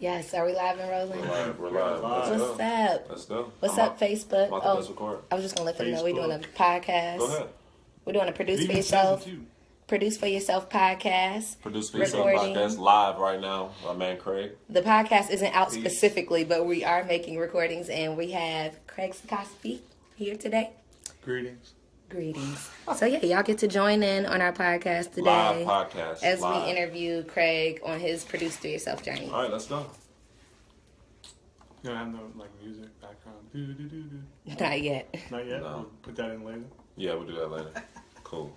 Yes, are we live and rolling? We're live. What's up? Let's go. What's up, Facebook? I'm about to record. I was just going to let them know we're doing a podcast. Go ahead. We're doing a Produce For Yourself podcast. Produce For Yourself podcast live right now. My man Craig. The podcast isn't out specifically, but we are making recordings, and we have Craig Sotkovsky here today. Greetings. So yeah, y'all get to join in on our podcast today. Live podcast. As we interview Craig on his Produce For Yourself journey. All right, let's go. You don't have no music background. Not yet. Not yet? No. We'll put that in later? Yeah, we'll do that later. Cool.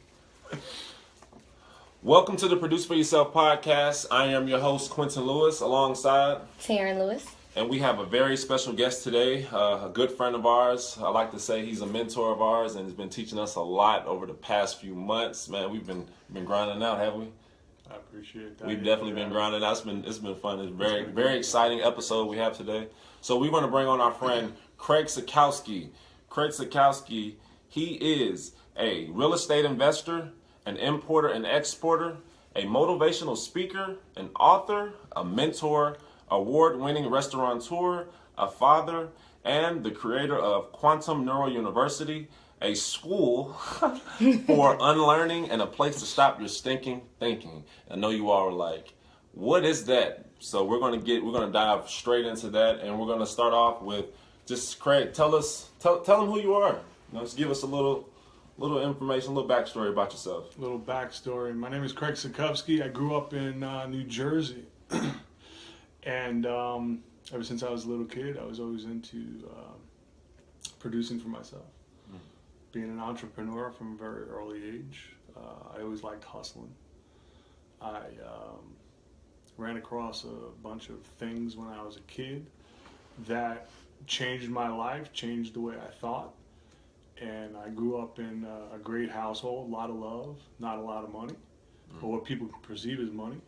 Welcome to the Produce For Yourself podcast. I am your host, Quinton Lewis, alongside Terran Lewis. And we have a very special guest today, a good friend of ours. I like to say he's a mentor of ours and has been teaching us a lot over the past few months. Man, we've been grinding out, haven't we? I appreciate that. We've definitely been grinding out. It's been fun. It's a very exciting episode we have today. So we want to bring on our friend Craig Sotkovsky. Craig Sotkovsky, he is a real estate investor, an importer and exporter, a motivational speaker, an author, a mentor, award-winning restaurateur, a father, and the creator of Quantum Neuro Youniversity, a school for unlearning and a place to stop your stinking thinking. I know you all are like, what is that? So we're gonna dive straight into that, and we're gonna start off with just Craig. Tell them who you are. Just give us a little information, a little backstory about yourself. Little backstory. My name is Craig Sotkovsky. I grew up in New Jersey. And ever since I was a little kid, I was always into producing for myself. Being an entrepreneur from a very early age. I always liked hustling. I ran across a bunch of things when I was a kid that changed my life, changed the way I thought. And I grew up in a great household, a lot of love, not a lot of money, or what people perceive as money.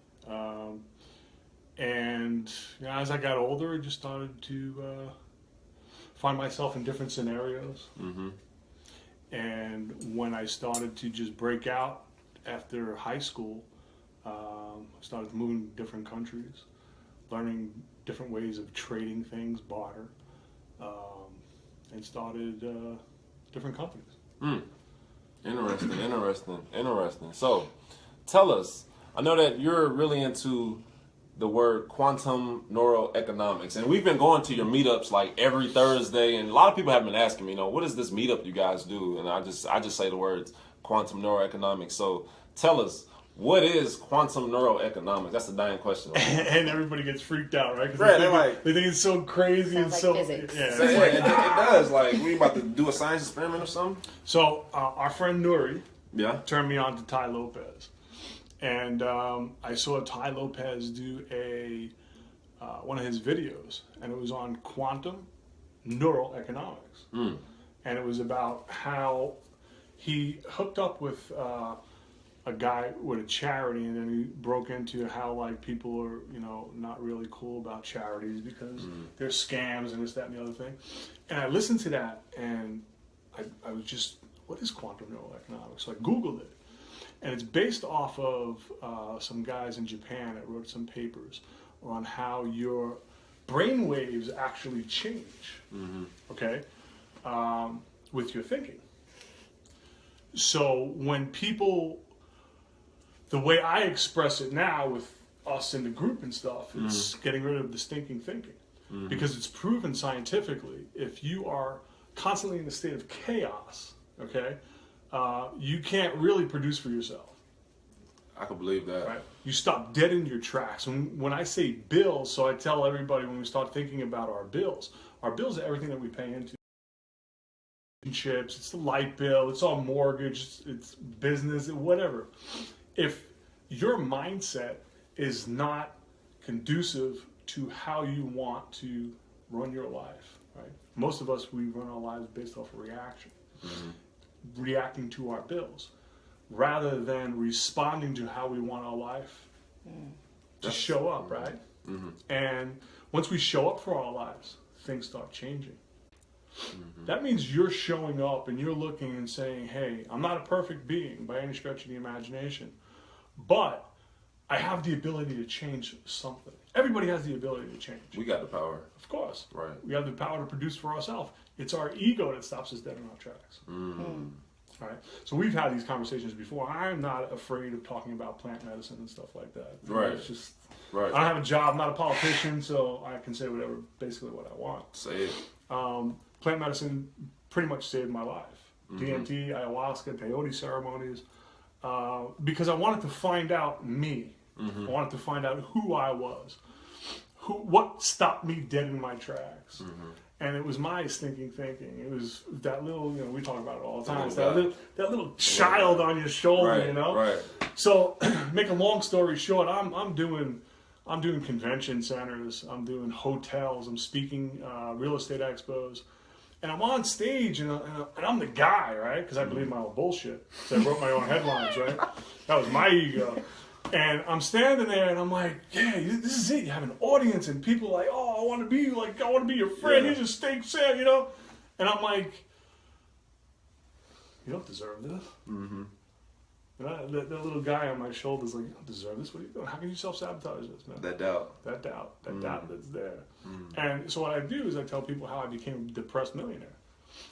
And as I got older, I just started to find myself in different scenarios. Mm-hmm. And when I started to just break out after high school, I started moving to different countries, learning different ways of trading things, barter, and started different companies. Interesting. So, tell us, I know that you're really into the word quantum neuroeconomics, and we've been going to your meetups like every Thursday, and a lot of people have been asking me, what is this meetup you guys do? And I just say the words quantum neuroeconomics. So tell us, what is quantum neuroeconomics? That's a dying question. Right? And everybody gets freaked out, right? Right, they think it's so crazy and like so physics. Yeah, it does. Like, we about to do a science experiment or something. So our friend Nuri turned me on to Tai Lopez. And I saw Tai Lopez do one of his videos, and it was on quantum neuroeconomics. And it was about how he hooked up with a guy with a charity, and then he broke into how people are, not really cool about charities because they're scams and this, that, and the other thing. And I listened to that, and I was just, what is quantum neuroeconomics? So I Googled it. And it's based off of some guys in Japan that wrote some papers on how your brain waves actually change, okay, with your thinking. So when people, the way I express it now with us in the group and stuff, it's getting rid of the stinking thinking. Because it's proven scientifically, if you are constantly in a state of chaos, okay, you can't really produce for yourself. I can believe that. Right? You stop dead in your tracks. When I say bills, so I tell everybody when we start thinking about our bills are everything that we pay into. Chips, it's the light bill, it's all mortgage, it's business, whatever. If your mindset is not conducive to how you want to run your life, right? Most of us, we run our lives based off of reaction. Reacting to our bills rather than responding to how we want our life to show up, right? And once we show up for our lives, things start changing. That means you're showing up and you're looking and saying, hey, I'm not a perfect being by any stretch of the imagination, but I have the ability to change something. Everybody has the ability to change. We got the power. Of course. Right. We have the power to produce for ourselves. It's our ego that stops us dead in our tracks. All right. So we've had these conversations before. I'm not afraid of talking about plant medicine and stuff like that. Right. It's just, right. I don't have a job. I'm not a politician, so I can say whatever, basically what I want. Say it. Plant medicine pretty much saved my life. DMT, ayahuasca, peyote ceremonies, because I wanted to find out me. I wanted to find out who I was, what stopped me dead in my tracks. And it was my stinking thinking. It was that little, we talk about it all the time. It's that little child on your shoulder, Right. So, make a long story short, I'm doing convention centers, I'm doing hotels, I'm speaking real estate expos, and I'm on stage, and I'm the guy, right? Because I believe my own bullshit. So I wrote my own headlines, right? That was my ego. And I'm standing there, and I'm like, yeah, this is it. You have an audience, and people are like, oh, I want to be your friend. Here's a steak set, And I'm like, you don't deserve this. And that little guy on my shoulder is like, you don't deserve this. What are you doing? How can you self-sabotage this, man? That doubt That's there. And so what I do is I tell people how I became a depressed millionaire.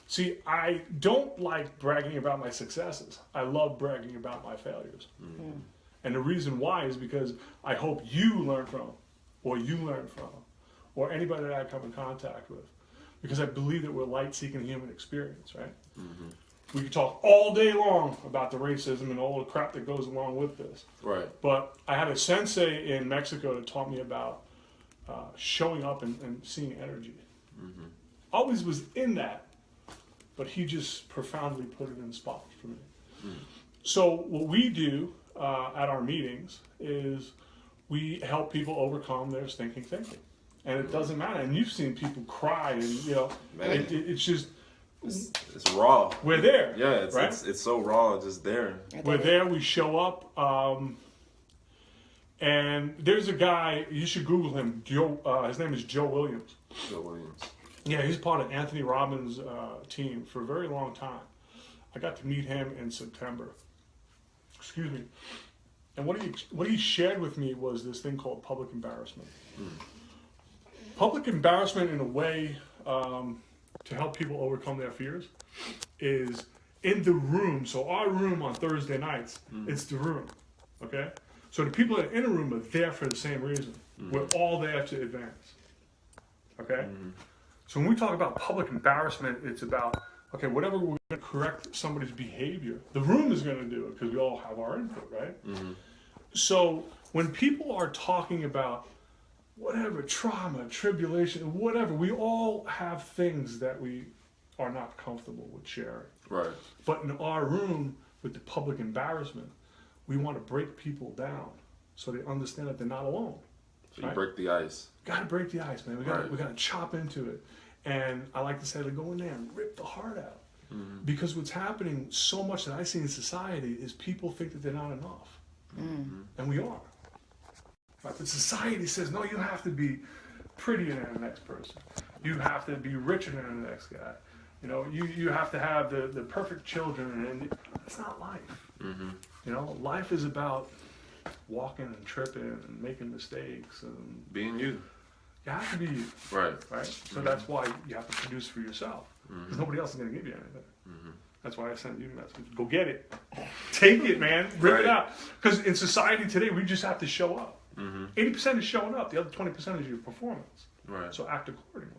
See, I don't like bragging about my successes. I love bragging about my failures. And the reason why is because I hope you learn from, or anybody that I come in contact with. Because I believe that we're light-seeking human experience, right? We can talk all day long about the racism and all the crap that goes along with this. Right. But I had a sensei in Mexico that taught me about showing up and seeing energy. Always was in that, but he just profoundly put it in spots for me. So what we do at our meetings is we help people overcome their stinking thinking. And it doesn't matter. And you've seen people cry, and it's just... It's raw. We're there. Yeah, right? it's so raw, just there. We're there, we show up, and there's a guy, you should Google him, his name is Joe Williams. Joe Williams. Yeah, he's part of Anthony Robbins' team for a very long time. I got to meet him in September. Excuse me. And what he shared with me was this thing called public embarrassment. Public embarrassment, in a way, to help people overcome their fears, is in the room. So our room on Thursday nights, it's the room, okay? So the people that are in a room are there for the same reason. We're all there to advance, okay? So when we talk about public embarrassment, it's about, okay, whatever we're going to correct somebody's behavior, the room is going to do it because we all have our input, right? So when people are talking about whatever, trauma, tribulation, whatever, we all have things that we are not comfortable with sharing. Right. But in our room, with the public embarrassment, we want to break people down so they understand that they're not alone. So you break the ice. Got to break the ice, man. We got to chop into it. And I like to say, go in there and rip the heart out. Because what's happening so much that I see in society is people think that they're not enough. And we are. Right? But society says, no, you have to be prettier than the next person. You have to be richer than the next guy. You have to have the perfect children, and that's not life. Life is about walking and tripping and making mistakes and being you. You have to be you. Right. So that's why you have to produce for yourself. Because nobody else is going to give you anything. That's why I sent you the message. Go get it. Take it, man. Rip it out. Because in society today, we just have to show up. 80% is showing up. The other 20% is your performance. Right. So act accordingly.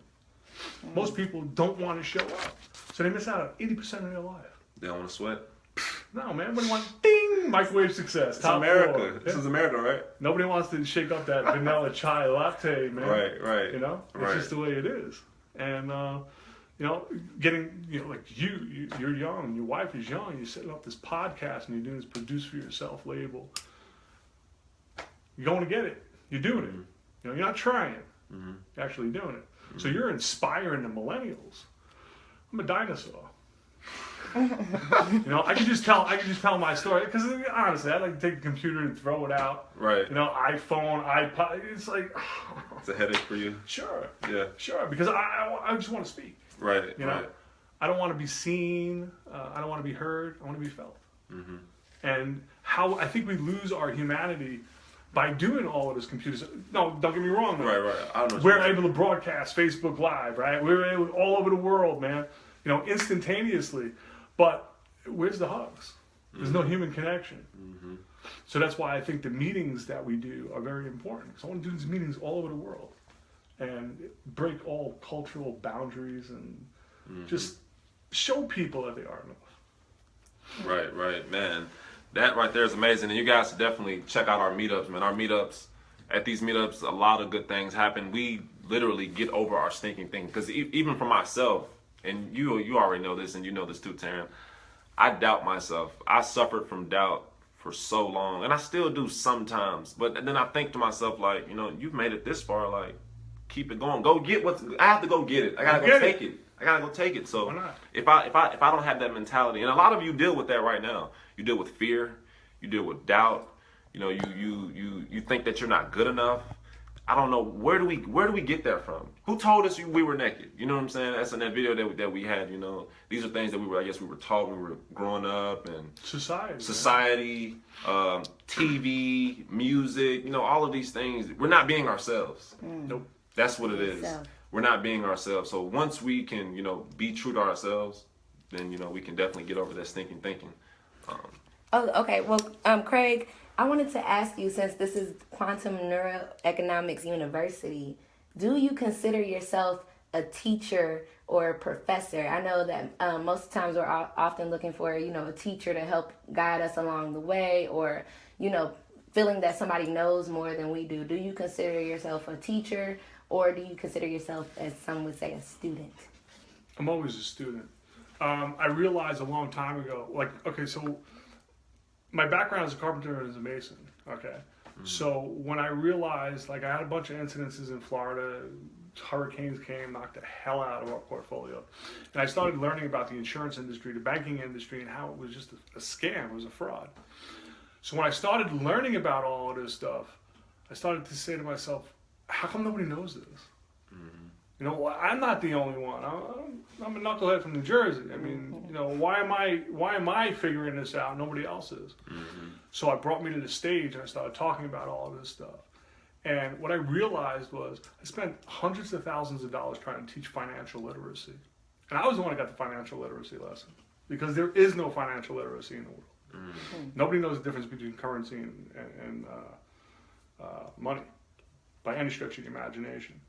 Most people don't want to show up. So they miss out on 80% of their life. They don't want to sweat. No, man. Everybody wants, ding, microwave success. It's America. Floor. This is America, right? Nobody wants to shake up that vanilla chai latte, man. Right. It's just the way it is. And, getting, like you're young, your wife is young, you're setting up this podcast and you're doing this produce for yourself label. You're going to get it. You're doing it. You're not trying. You're actually doing it. So you're inspiring the millennials. I'm a dinosaur. I can just tell my story because honestly, I like to take the computer and throw it out. Right. iPhone, iPod. It's like it's a headache for you. Sure. Yeah. Sure, because I just want to speak. Right. Right. I don't want to be seen. I don't want to be heard. I want to be felt. And how I think we lose our humanity by doing all of this computers. No, don't get me wrong. Though. Right. I don't know. We're able to broadcast Facebook Live, right? We're able all over the world, man. You know, instantaneously. But where's the hugs? There's no human connection. Mm-hmm. So that's why I think the meetings that we do are very important. Because I want to do these meetings all over the world and break all cultural boundaries and just show people that they are enough. Right, man. That right there is amazing. And you guys should definitely check out our meetups, man. Our meetups, at these meetups, a lot of good things happen. We literally get over our stinking thing. Because even for myself, and you already know this, and you know this too, Terran, I doubt myself. I suffered from doubt for so long, and I still do sometimes. But then I think to myself, like, you know, you've made it this far, like, keep it going. Go get I have to go get it. I gotta go take it. I gotta go take it. So if I don't have that mentality, and a lot of you deal with that right now. You deal with fear. You deal with doubt. You know, you think that you're not good enough. I don't know, where do we get that from? Who told us we were naked? You know what I'm saying? That's in that video that we had. You know, these are things that we were taught when we were growing up, and society, TV, music. You know, all of these things. We're not being ourselves. Nope. That's what it is. We're not being ourselves. So once we can, you know, be true to ourselves, then, you know, we can definitely get over that stinking thinking. Okay. Well, Craig, I wanted to ask you, since this is Quantum Neuro Youniversity, do you consider yourself a teacher or a professor? I know that most times we're often looking for, you know, a teacher to help guide us along the way, or, you know, feeling that somebody knows more than we do. Do you consider yourself a teacher, or do you consider yourself, as some would say, a student? I'm always a student. I realized a long time ago, like, okay, so my background as a carpenter and as a mason, okay? So when I realized, like, I had a bunch of incidences in Florida, hurricanes came, knocked the hell out of our portfolio. And I started learning about the insurance industry, the banking industry, and how it was just a scam, it was a fraud. So when I started learning about all of this stuff, I started to say to myself, how come nobody knows this? You know, I'm not the only one. I'm a knucklehead from New Jersey. I mean, you know, why am I figuring this out? Nobody else is. So I brought me to the stage and I started talking about all of this stuff. And what I realized was I spent hundreds of thousands of dollars trying to teach financial literacy. And I was the one that got the financial literacy lesson, because there is no financial literacy in the world. Nobody knows the difference between currency and money by any stretch of the imagination.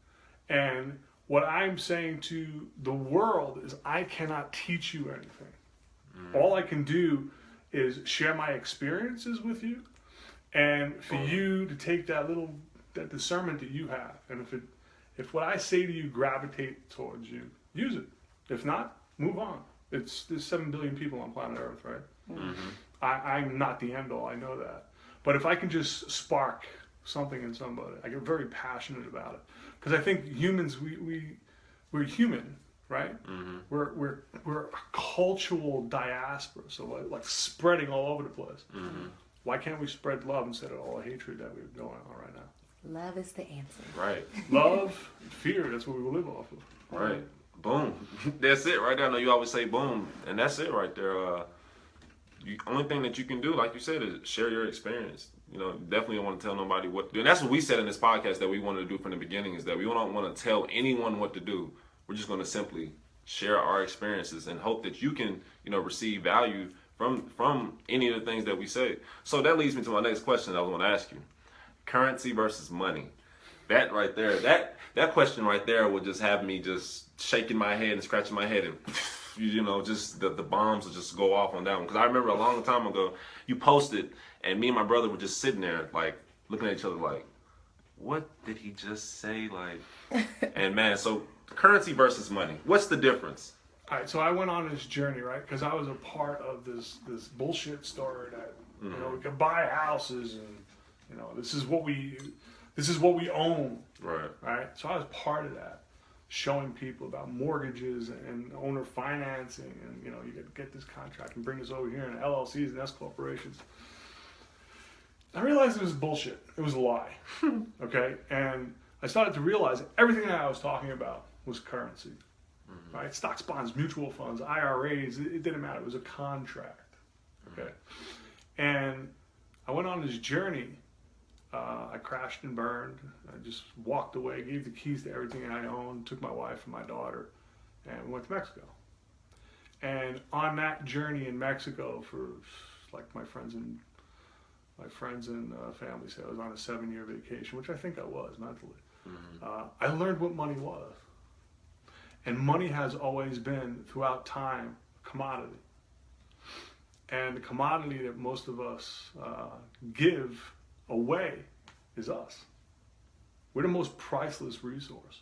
And what I'm saying to the world is I cannot teach you anything. All I can do is share my experiences with you, and for you to take that discernment that you have. And if what I say to you gravitate towards you, use it. If not, move on. There's 7 billion people on planet Earth, right? I'm not the end all, I know that. But if I can just spark something in somebody, I get very passionate about it. Because I think humans, we're human, right? We're a cultural diaspora, so like spreading all over the place. Why can't we spread love instead of all the hatred that we're going on right now? Love is the answer. Right. Love, fear, that's what we will live off of. Right. Boom. That's it right there. I know you always say boom, and that's it right there. The only thing that you can do, like you said, is share your experience. You know, definitely don't want to tell nobody what to do. And that's what we said in this podcast that we wanted to do from the beginning, is that we don't want to tell anyone what to do. We're just going to simply share our experiences and hope that you can, you know, receive value from any of the things that we say. So that leads me to my next question that I was going to ask you. Currency versus money. That right there, that question right there would just have me just shaking my head and scratching my head, and you know, just the bombs will just go off on that one. Because I remember a long time ago, you posted, and me and my brother were just sitting there, like, looking at each other like, what did he just say? Like, and man, so currency versus money, what's the difference? All right, so I went on this journey, right? Because I was a part of this bullshit story that, you know, we could buy houses and, you know, this is what we own. Right. So I was part of that, showing people about mortgages and owner financing, and, you know, you get this contract and bring this over here in LLCs and S corporations. I realized it was bullshit. It was a lie. Okay? And I started to realize that everything that I was talking about was currency. Right? Stocks, bonds, mutual funds, IRAs, it didn't matter. It was a contract. Okay? And I went on this journey I crashed and burned. I just walked away, gave the keys to everything I owned, took my wife and my daughter, and we went to Mexico. And on that journey in Mexico, for like my friends and family say, I was on a 7-year vacation, which I think I was mentally. I learned what money was. And money has always been, throughout time, a commodity. And the commodity that most of us give away is us. We're the most priceless resource.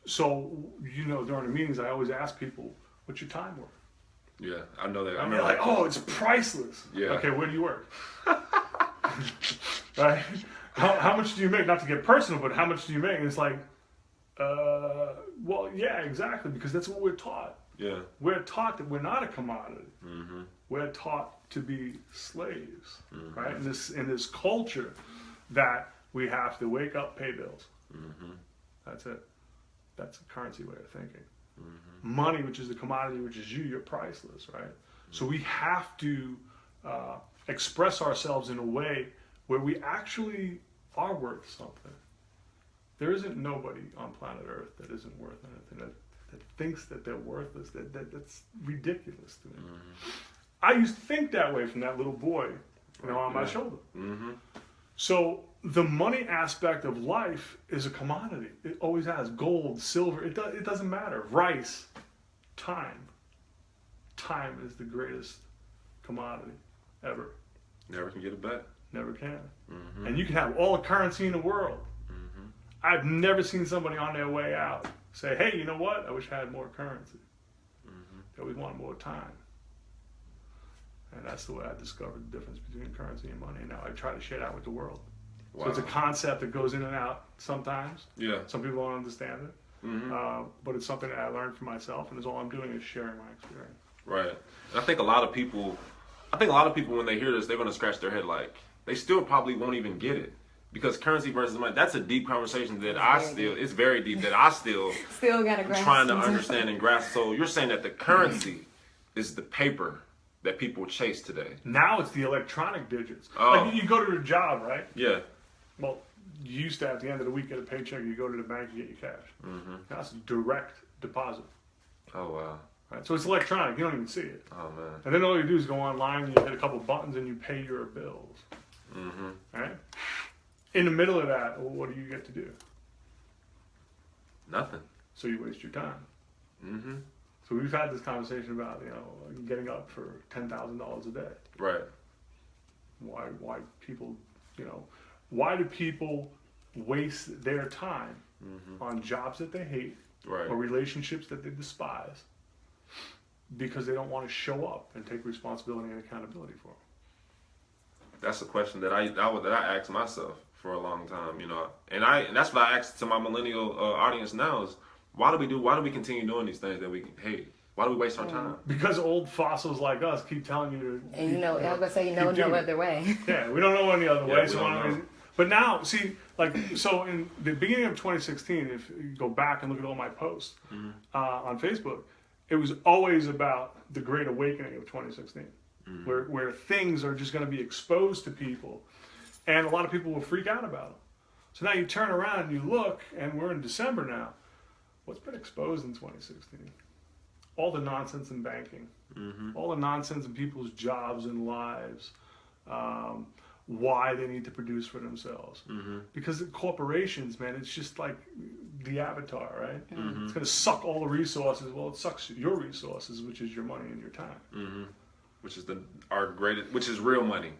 So, during the meetings, I always ask people, what's your time worth? Yeah, I know that. And they're like, oh, it's priceless. Yeah. Okay, where do you work? Right? How much do you make? Not to get personal, but how much do you make? And it's like, well, yeah, exactly, because that's what we're taught. Yeah. We're taught that we're not a commodity. We're taught to be slaves, right? In this culture that we have to wake up, pay bills. That's it. That's a currency way of thinking. Money, which is the commodity, which is you're priceless, right? So we have to express ourselves in a way where we actually are worth something. There isn't nobody on planet Earth that isn't worth anything, that thinks that they're worthless. That's ridiculous to me. I used to think that way from that little boy, on my shoulder. So the money aspect of life is a commodity. It always has. Gold, silver, it doesn't matter. Rice, time. Time is the greatest commodity ever. Never can get it back. Never can. And you can have all the currency in the world. I've never seen somebody on their way out say, hey, you know what? I wish I had more currency. They always want more time. And that's the way I discovered the difference between currency and money. And now I try to share that with the world. Wow. So it's a concept that goes in and out sometimes. Yeah. Some people don't understand it. But it's something that I learned for myself, and all I'm doing is sharing my experience. Right. And I think a lot of people when they hear this, they're going to scratch their head like, they still probably won't even get it. Because currency versus money, that's a deep conversation that it's very deep, that I still gotta grasp. Trying to understand and grasp. So you're saying that the currency is the paper that people chase today. Now it's the electronic digits. Like you go to a job, right? Yeah. Well, you used to, at the end of the week, get a paycheck, you go to the bank, you get your cash. Now it's direct deposit. Oh, wow. Right? So it's electronic, you don't even see it. Oh, man. And then all you do is go online, you hit a couple buttons, and you pay your bills. Right? In the middle of that, what do you get to do? Nothing. So you waste your time. So we've had this conversation about, getting up for $10,000 a day. Right. Why people, why do people waste their time on jobs that they hate or relationships that they despise because they don't want to show up and take responsibility and accountability for them? That's a question that I ask myself for a long time, and that's what I ask to my millennial audience now is, why do we continue doing these things that we hate? Why do we waste our time? Because old fossils like us keep telling you to. And I was gonna say, no other way. Yeah, we don't know any other way. But now, see, so in the beginning of 2016, if you go back and look at all my posts on Facebook, it was always about the Great Awakening of 2016, where things are just going to be exposed to people, and a lot of people will freak out about them. So now you turn around and you look, and we're in December now. What's been exposed in 2016? All the nonsense in banking, all the nonsense in people's jobs and lives, why they need to produce for themselves. Because the corporations, man, it's just like the Avatar, right? It's going to suck all the resources. Well, it sucks your resources, which is your money and your time. Which is which is real money.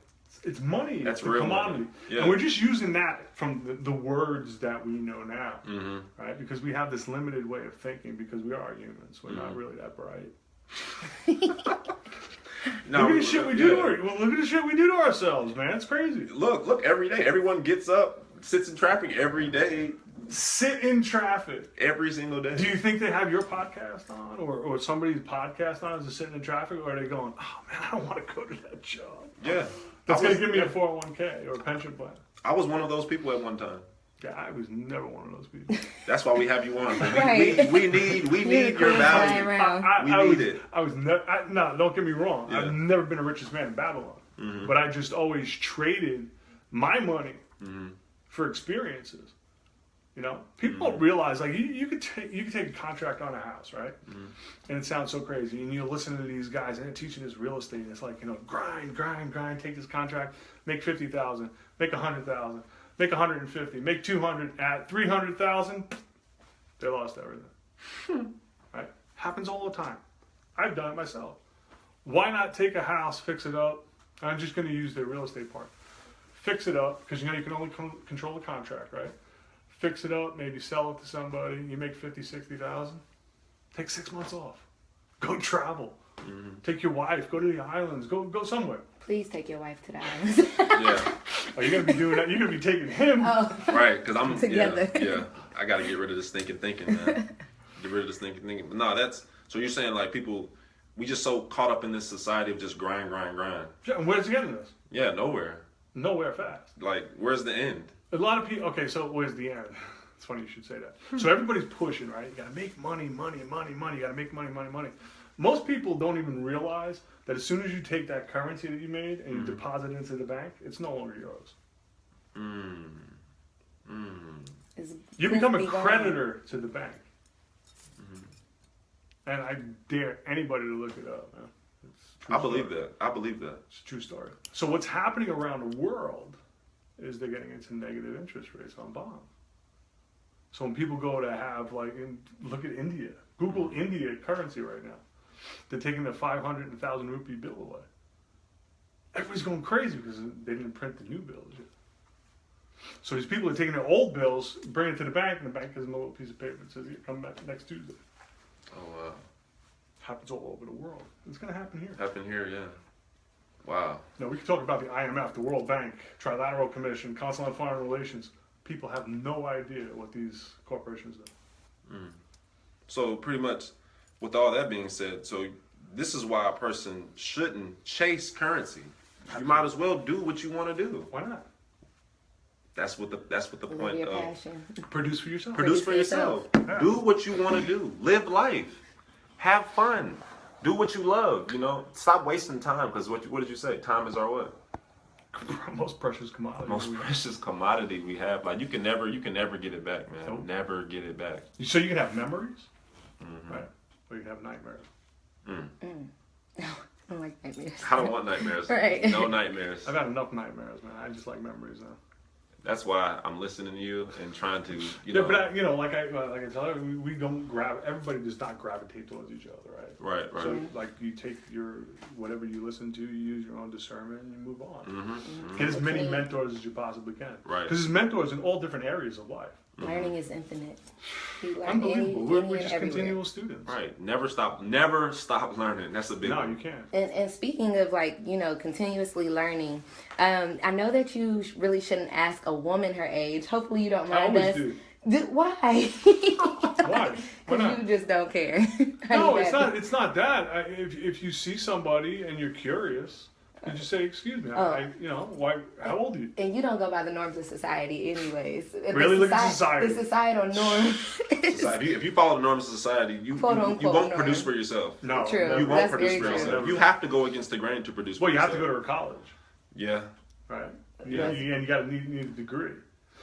It's money. That's it's real commodity. Money. Yeah. And we're just using that from the words that we know now, right? Because we have this limited way of thinking because we are humans. We're not really that bright. Look at the shit we do. Look at the shit we do to ourselves, man. It's crazy. Look, every day. Everyone gets up, sits in traffic every day. Sit in traffic. Every single day. Do you think they have your podcast on or somebody's podcast on as they're sitting in traffic? Or are they going, oh, man, I don't want to go to that job? Yeah. That's going to give me a 401k or a pension plan. I was one of those people at one time. Yeah, I was never one of those people. That's why we have you on. Right. We need your value. We need it. I was never. No, don't get me wrong. Yeah. I've never been the richest man in Babylon, but I just always traded my money for experiences. You know, people don't realize, like, you could take a contract on a house, right? And it sounds so crazy. And you listen to these guys, and they're teaching this real estate. And it's like, you know, grind, take this contract, make 50,000, make 100,000, make 150, make 200, at 300,000, they lost everything. Right? Happens all the time. I've done it myself. Why not take a house, fix it up? I'm just going to use the real estate part. Fix it up, because you know you can only control the contract, right? Fix it up, maybe sell it to somebody. You make 50, 60,000. Take 6 months off. Go travel. Take your wife. Go to the islands. Go somewhere. Please take your wife to the islands. Yeah. Oh, you're gonna be doing that. You're gonna be taking him. Oh. Right, because I'm Together. Yeah. I got to get rid of this thinking, man. Get rid of this thinking. But no, that's so you're saying like people, we just so caught up in this society of just grind. Yeah, and where's it getting us? Yeah, nowhere. Nowhere fast. Like, where's the end? A lot of people. Okay, so where's the end? It's funny you should say that. So everybody's pushing, right? You gotta make money. You gotta make money. Most people don't even realize that as soon as you take that currency that you made and you deposit it into the bank, it's no longer yours. You become a creditor to the bank. And I dare anybody to look it up, man. I believe that. It's a true story. So what's happening around the world is they're getting into negative interest rates on bonds. So when people go to have, like, look at India. Google India currency right now. They're taking the 500 and 1,000 rupee bill away. Everybody's going crazy because they didn't print the new bills yet. So these people are taking their old bills, bring it to the bank, and the bank gives them a little piece of paper that says, "You come back next Tuesday." Oh, wow. Happens all over the world. It's going to happen here. Happen here, yeah. Wow. Now, we can talk about the IMF, the World Bank, Trilateral Commission, Council on Foreign Relations. People have no idea what these corporations do. So pretty much, with all that being said, so this is why a person shouldn't chase currency. You might as well do what you want to do. Why not? That's what the point Your of passion. Produce for yourself. produce for yourself. Yeah. Do what you want to do. Live life. Have fun. Do what you love. You know, stop wasting time. Because what did you say? Time is our what? Most precious commodity. Most precious commodity we have. Like you can never get it back, man. Nope. Never get it back. So you can have memories, right? Or you can have nightmares. No, I don't like nightmares. I don't want nightmares. Right. No nightmares. I've had enough nightmares, man. I just like memories now. That's why I'm listening to you and trying to, you know. But like I tell you, we don't everybody does not gravitate towards each other, right? Right. So like you take whatever you listen to, you use your own discernment, and you move on. Get as many mentors as you possibly can. Right. Because there's mentors in all different areas of life. Learning is infinite. You learn Unbelievable. We're just everywhere. continual students. Right. Never stop learning. That's a big No, one. you can't. And speaking of, like, you know, continuously learning, I know that you really shouldn't ask a woman her age. Hopefully you don't mind I always us. do. Why? Why? Why Because not? you just don't care. No, it's not. It's not that. If you see somebody and you're curious, you just say, "Excuse me, why? How old are you?" And you don't go by the norms of society, anyways. Really, look at society. The societal norms. Society. If you follow the norms of society, you won't produce for yourself. No, True. You won't That's produce very for true. yourself. You have to go against the grain to produce. Well, for you have yourself. to go to college, Yeah. right? Yes. And you got to need a degree.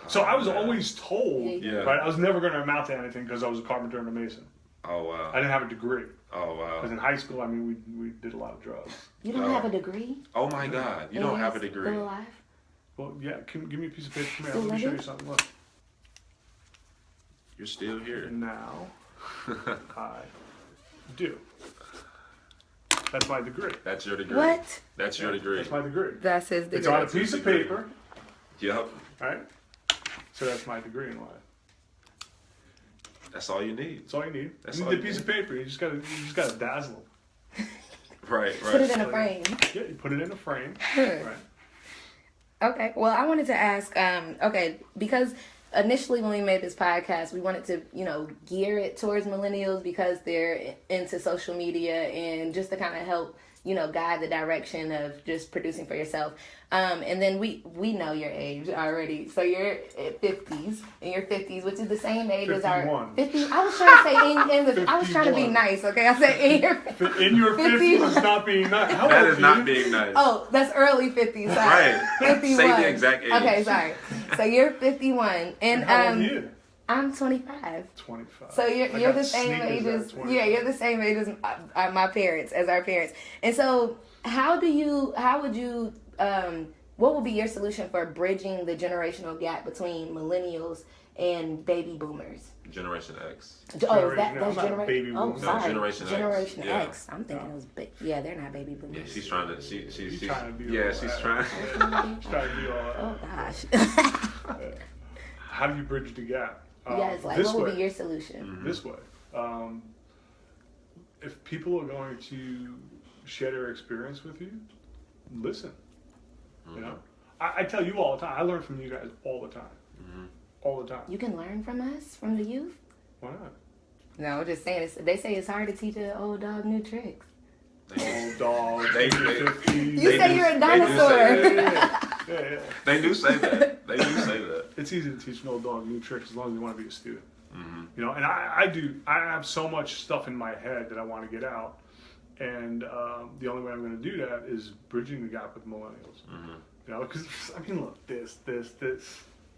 So I was always told, Yeah. right? I was never going to amount to anything because I was a carpenter and a mason. Oh wow. I didn't have a degree. Oh wow. Because in high school, I mean, we did a lot of drugs. You don't have a degree? Oh my God. You don't have a degree. Still alive? Well, yeah. Give me a piece of paper. Come here. Still Let me show living? you something. Look. You're still here. Now, I do. That's my degree. That's your degree. What? That's your degree. That's my degree. That's his degree. It's on a piece of paper, Yep. right? So that's my degree in life. That's all you need. That's all you need. That's You all need a you piece of paper. You just gotta dazzle them. Right. Put it Right. in a frame. Yeah, you put it in a frame. Sure. Right. Okay. Well, I wanted to ask, because initially when we made this podcast, we wanted to, gear it towards millennials because they're into social media and just to kind of help, guide the direction of just producing for yourself. And then we know your age already. So you're at 50s, in your 50s, which is the same age 51. As our 50. I was trying to say I was trying to be nice, okay? I said in your 50s is not being nice. How that is not being nice. Oh, that's early 50s. Sorry. Right. 51. Say the exact age. Okay, sorry. So you're 51. And how old are you? I'm 25. 25. So you're the same age as you're the same age as my parents, as our parents. And so how would you what would be your solution for bridging the generational gap between millennials and baby boomers? Generation X. Oh, that's Generation. Oh, sorry. Generation X. I'm thinking it was big. Yeah, they're not baby boomers. Yeah, she's trying to. She's trying to be. Yeah, she's trying. She's trying to be all. Oh gosh. How do you bridge the gap? Yes, like what would be your solution? Mm-hmm. This way, if people are going to share their experience with you, listen. Mm-hmm. You know, I tell you all the time. I learn from you guys all the time. Mm-hmm. All the time. You can learn from us, from the youth. Why not? No, I'm just saying. They say it's hard to teach an old dog new tricks. Old dog. You say you're a dinosaur. Yeah. They do say that. It's easy to teach an old dog new tricks as long as you want to be a student. Mm-hmm. You know, and I have so much stuff in my head that I want to get out, and the only way I'm going to do that is bridging the gap with millennials. Mm-hmm. You know, because I mean, look, this.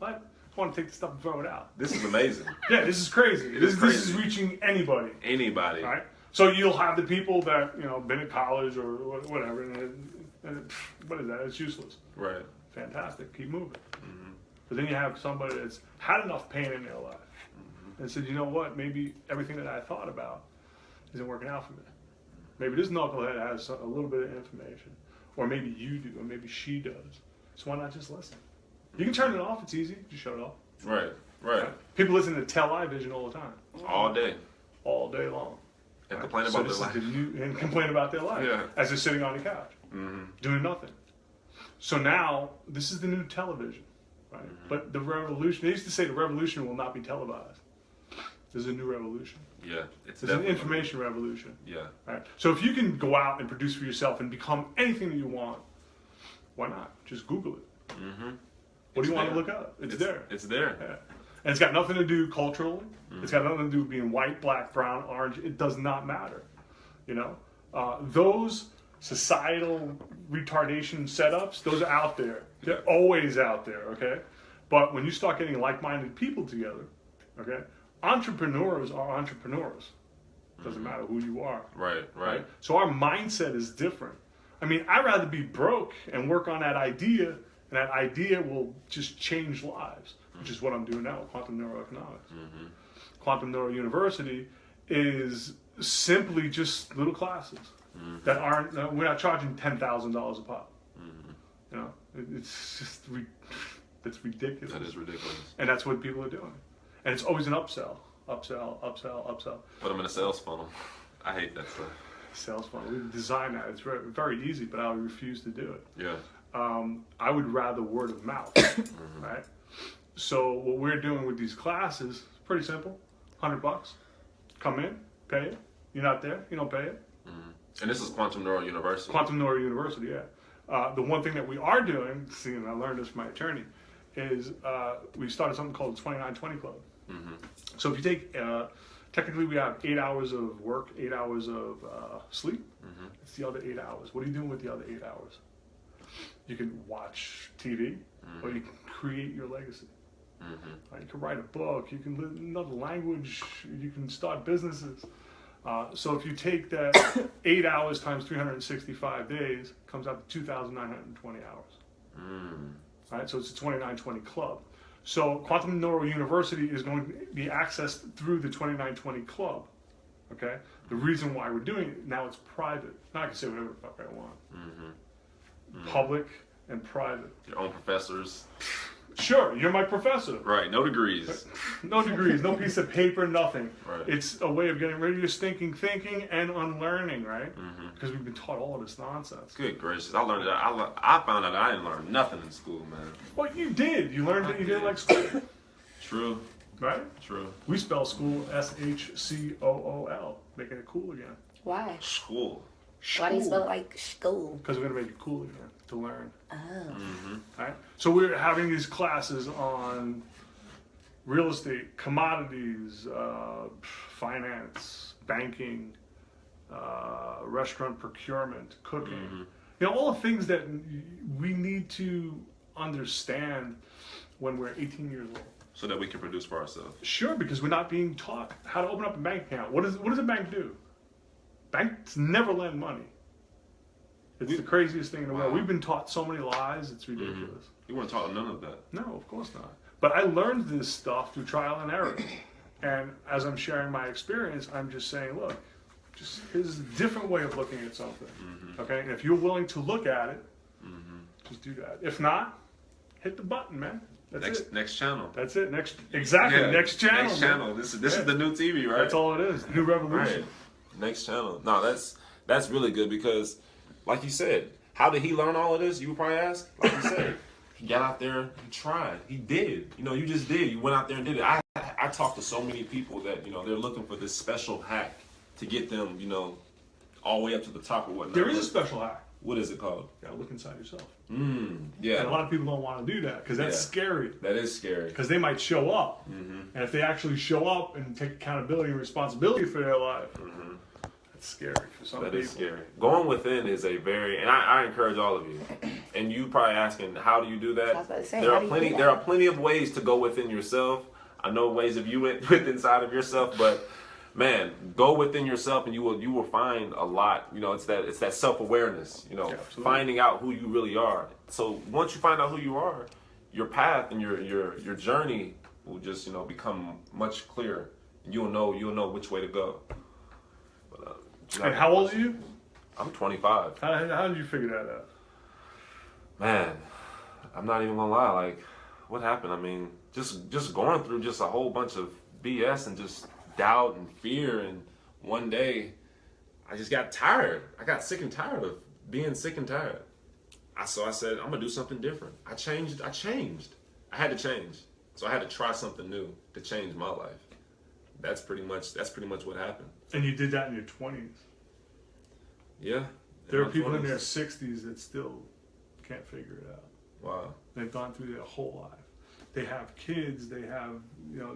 What? I want to take this stuff and throw it out. This is amazing. Yeah, this is crazy. This is reaching anybody. Anybody. Right? So you'll have the people that, been at college or whatever, and what is that? It's useless. Right. Fantastic. Keep moving. Mm-hmm. But then you have somebody that's had enough pain in their life and said, you know what? Maybe everything that I thought about isn't working out for me. Maybe this knucklehead has a little bit of information, or maybe you do, or maybe she does. So why not just listen? You can turn it off. It's easy. Just shut it off. Right. People listen to television all the time. All day long. Right? And complain about their life. And complain about their life. Yeah. As they're sitting on the couch, doing nothing. So now, this is the new television, right? Mm-hmm. But the revolution, they used to say the revolution will not be televised. There's a new revolution. Yeah. There's an information revolution. Yeah. Right? So if you can go out and produce for yourself and become anything that you want, why not? Just Google it. Mm-hmm. What do you want to look up? It's there. It's there. Yeah. And it's got nothing to do culturally. Mm-hmm. It's got nothing to do with being white, black, brown, orange. It does not matter. Those societal retardation setups, those are out there. They're always out there, okay? But when you start getting like-minded people together, okay, entrepreneurs are entrepreneurs. Doesn't matter who you are. Right. So our mindset is different. I mean, I'd rather be broke and work on that idea, and that idea will just change lives, which is what I'm doing now with Quantum Neuro Economics. Mm-hmm. Quantum Neuro University is simply just little classes that aren't, we're not charging $10,000 a pop. Mm-hmm. It's just, it's ridiculous. That is ridiculous. And that's what people are doing. And it's always an upsell. Put them in a sales funnel. I hate that stuff. Sales funnel. We design that. It's very, very easy, but I would refuse to do it. Yeah. I would rather word of mouth, right? So what we're doing with these classes is pretty simple. $100. Come in, pay it. You're not there, you don't pay it. Mm-hmm. And this is Quantum Neuro University. Quantum Neuro University, yeah. The one thing that we are doing, and I learned this from my attorney, is we started something called the 2920 Club. Mm-hmm. So if you take, technically we have 8 hours of work, 8 hours of sleep. Mm-hmm. It's the other 8 hours. What are you doing with the other 8 hours? You can watch TV, or you can create your legacy. Mm-hmm. You can write a book, you can learn another language, you can start businesses. So if you take that 8 hours times 365 days, it comes out to 2,920 hours. Right? So it's a 2920 club. So Quantum Neuro University is going to be accessed through the 2920 club. Okay? The reason why we're doing it, now it's private. Now I can say whatever the fuck I want. Public and private. Your own professors. Sure, you're my professor. Right, no degrees. No degrees, no piece of paper, nothing. Right. It's a way of getting rid of your stinking thinking and unlearning, right? Because we've been taught all of this nonsense. Good gracious, I learned that. I found out that I didn't learn nothing in school, man. Well, you did. You learned that you didn't like school. True. Right? True. We spell school S-H-C-O-O-L, making it cool again. Why? School. Why do you spell it like school? Because we're going to make it cool again to learn. Oh. All right? So we're having these classes on real estate, commodities, finance, banking, restaurant procurement, cooking. You know, all the things that we need to understand when we're 18 years old. So that we can produce for ourselves. Sure, because we're not being taught how to open up a bank account. What does a bank do? Banks never lend money. It's the craziest thing in the world. We've been taught so many lies, it's ridiculous. You weren't taught none of that. No, of course not. But I learned this stuff through trial and error. And as I'm sharing my experience, I'm just saying, look, just here's a different way of looking at something. Okay? And if you're willing to look at it, just do that. If not, hit the button, man. That's it. Next channel. That's it. Next channel. Next channel. This is the new TV, right? That's all it is. New revolution. Right. Next channel. No, that's really good because, like you said, how did he learn all of this? You would probably ask. Like you said, he got out there, he tried, he did. You know, you just did. You went out there and did it. I talked to so many people that they're looking for this special hack to get them all the way up to the top or whatnot. There is a special hack. What is it called? You gotta look inside yourself. Yeah. And a lot of people don't want to do that because that's scary. That is scary. Because they might show up. And if they actually show up and take accountability and responsibility for their life, that's scary for some people. That is scary. Going within is a very, and I encourage all of you, and you probably asking, how do you do that? I was about to say, there how are do you plenty. do that? There are plenty of ways to go within yourself. I know ways of you went inside of yourself, but man, go within yourself and you will find a lot. It's that self-awareness, finding out who you really are. So once you find out who you are, your path and your journey will just, become much clearer. And you'll know which way to go. But, and how old are you? I'm 25. How did you figure that out? Man, I'm not even gonna lie, like, what happened? I mean, just going through just a whole bunch of BS and just doubt and fear, and one day I just got tired. I got sick and tired of being sick and tired. So I said, I'm gonna do something different. I changed. I had to change. So I had to try something new to change my life. That's pretty much what happened. And you did that in your 20s. Yeah. There are people in their 60s that still can't figure it out. Wow. They've gone through their whole life. They have kids, they have,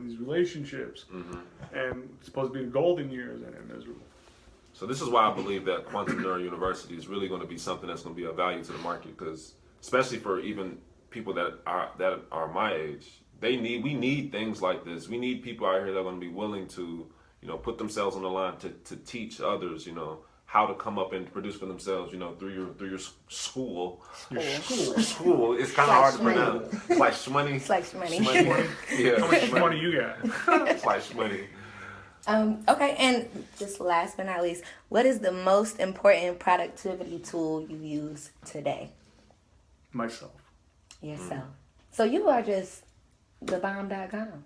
these relationships, and it's supposed to be the golden years, and they're miserable. So this is why I believe that Quantum Neuro Youniversity is really going to be something that's going to be of value to the market, because especially for even people that are my age, we need things like this. We need people out here that are going to be willing to, put themselves on the line to teach others, how to come up and produce for themselves, through your school. School. It's kind of hard to pronounce. It's like shmoney. It's like shmoney. Yeah. How much money you got? It's like shmoney. Okay, and just last but not least, what is the most important productivity tool you use today? Myself. Yourself. So you are just the bomb.com.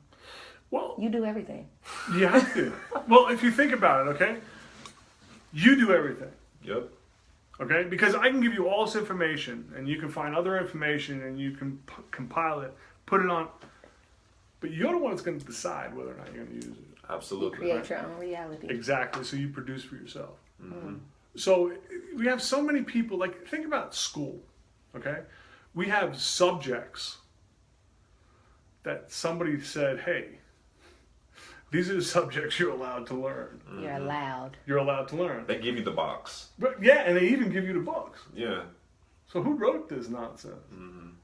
Well, you do everything. You have to. Well, if you think about it, okay? You do everything. Yep. Okay? Because I can give you all this information, and you can find other information, and you can compile it, put it on. But you're the one that's going to decide whether or not you're going to use it. Absolutely. You create your own reality. Exactly. So you produce for yourself. So we have so many people, like, think about school, okay? We have subjects that somebody said, hey, these are the subjects you're allowed to learn. You're allowed. You're allowed to learn. They give you the box. But yeah, and they even give you the books. Yeah. So who wrote this nonsense?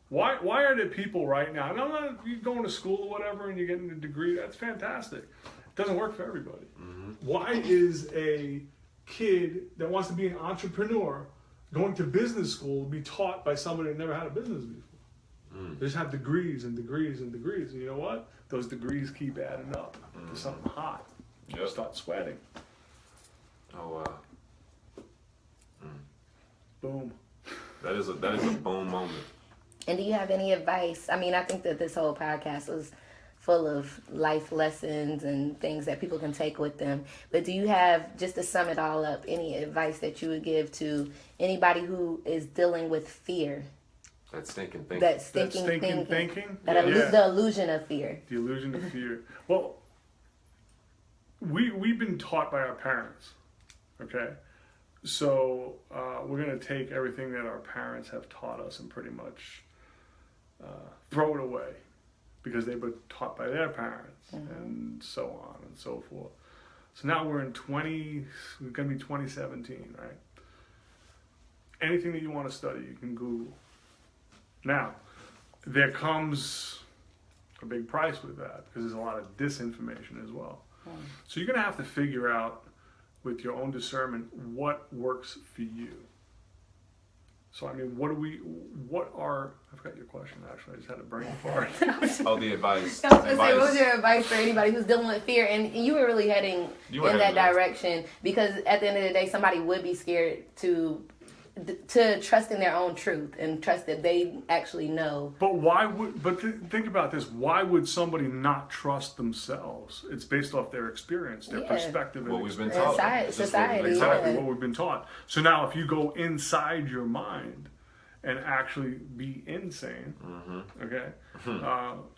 Why are there people right now? I'm not you going to school or whatever and you're getting a degree. That's fantastic. It doesn't work for everybody. Why is a kid that wants to be an entrepreneur going to business school to be taught by somebody that never had a business before? They just have degrees and degrees and degrees. And you know what? Those degrees keep adding up to something hot. You start sweating. Oh, wow. Boom. That is a boom moment. And do you have any advice? I mean, I think that this whole podcast was full of life lessons and things that people can take with them. But do you have, just to sum it all up, any advice that you would give to anybody who is dealing with fear? That stinking thinking. That stinking thinking? The illusion of fear. The illusion of fear. Well, we've been taught by our parents, okay? So we're going to take everything that our parents have taught us and pretty much throw it away because they were taught by their parents and so on and so forth. So now we're in we're going to be 2017, right? Anything that you want to study, you can Google. Now, there comes a big price with that because there's a lot of disinformation as well. So you're going to have to figure out with your own discernment what works for you. So, I mean, I forgot your question, actually. I just had a brain fart. Oh, the advice. I was going to say, what was your advice for anybody who's dealing with fear? And you were really heading in that direction because at the end of the day, somebody would be scared to trust in their own truth and trust that they actually know. But think about this. Why would somebody not trust themselves? It's based off their experience, their perspective. What we've been taught. Society. Exactly what we've been taught. So now if you go inside your mind and actually be insane, okay,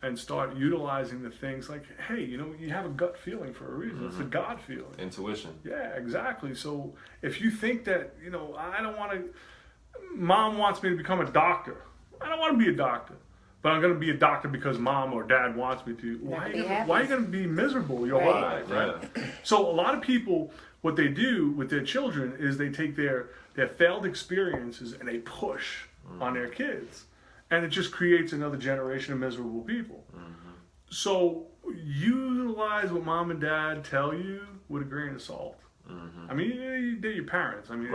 and start utilizing the things like, hey, you have a gut feeling for a reason. It's a God feeling. Intuition. Yeah, exactly. So if you think that, I don't want to, mom wants me to become a doctor. I don't want to be a doctor, but I'm going to be a doctor because mom or dad wants me to. Why are you going to be miserable your whole life, right? So a lot of people, what they do with their children is they take their failed experiences and they push on their kids. And it just creates another generation of miserable people. So utilize what mom and dad tell you with a grain of salt. I mean, they're your parents. I mean,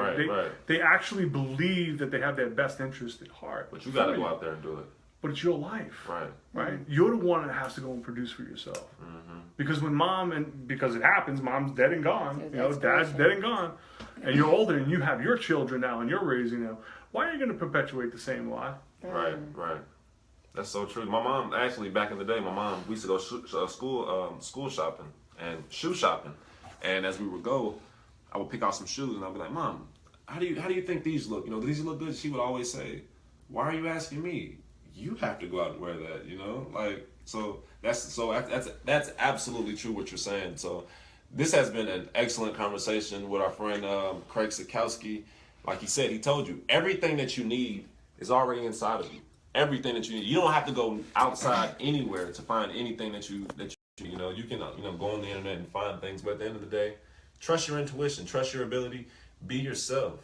they actually believe that they have their best interest at heart. But you got to go out there and do it. But it's your life. Right. You're the one that has to go and produce for yourself. Because because it happens, mom's dead and gone. Dad's dead and gone. And you're older and you have your children now and you're raising them. Why are you going to perpetuate the same lie? Right. That's so true. My mom, actually, back in the day, we used to go school shopping and shoe shopping. And as we would go, I would pick out some shoes and I'd be like, Mom, how do you think these look? Do these look good? She would always say, why are you asking me? You have to go out and wear that, So that's absolutely true what you're saying. So this has been an excellent conversation with our friend Craig Sotkovsky. Like he said, he told you everything that you need is already inside of you. Everything that you need. You don't have to go outside anywhere to find anything that you you can go on the internet and find things. But at the end of the day, trust your intuition, trust your ability, be yourself.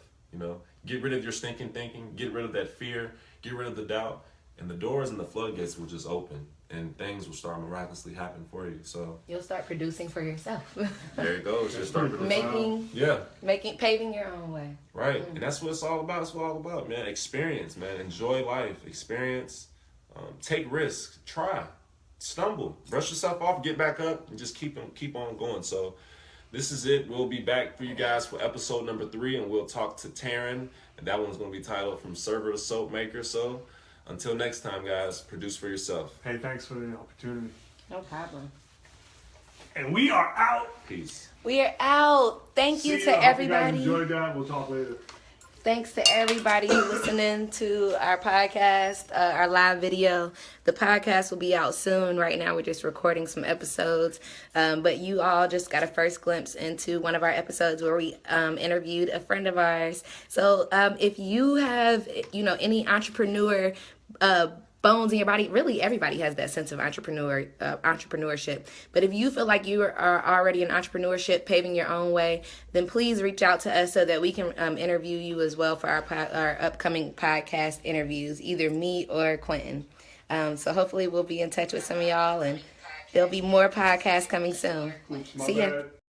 Get rid of your stinking thinking, get rid of that fear, get rid of the doubt, and the doors and the floodgates will just open. And things will start miraculously happening for you. So you'll start producing for yourself. There you go. Just start producing. Paving your own way. Right. And that's what it's all about. It's what all about, man. Experience, man. Enjoy life. Experience. Take risks. Try. Stumble. Brush yourself off. Get back up. And just keep on going. So this is it. We'll be back for you guys for episode number 3. And we'll talk to Terran. And that one's going to be titled From Server to Soap Maker. So until next time, guys, produce for yourself. Hey, thanks for the opportunity. No problem. And we are out. Peace. We are out. Thank you to everybody. You guys enjoyed that. We'll talk later. Thanks to everybody listening to our podcast, our live video. The podcast will be out soon. Right now, we're just recording some episodes. But you all just got a first glimpse into one of our episodes where we interviewed a friend of ours. So if you have, any entrepreneur bones in your body, really everybody has that sense of entrepreneurship. But if you feel like you are already in entrepreneurship, paving your own way, then please reach out to us so that we can interview you as well for our upcoming podcast interviews, either me or Quinton. So hopefully we'll be in touch with some of y'all, and there'll be more podcasts coming soon. See ya.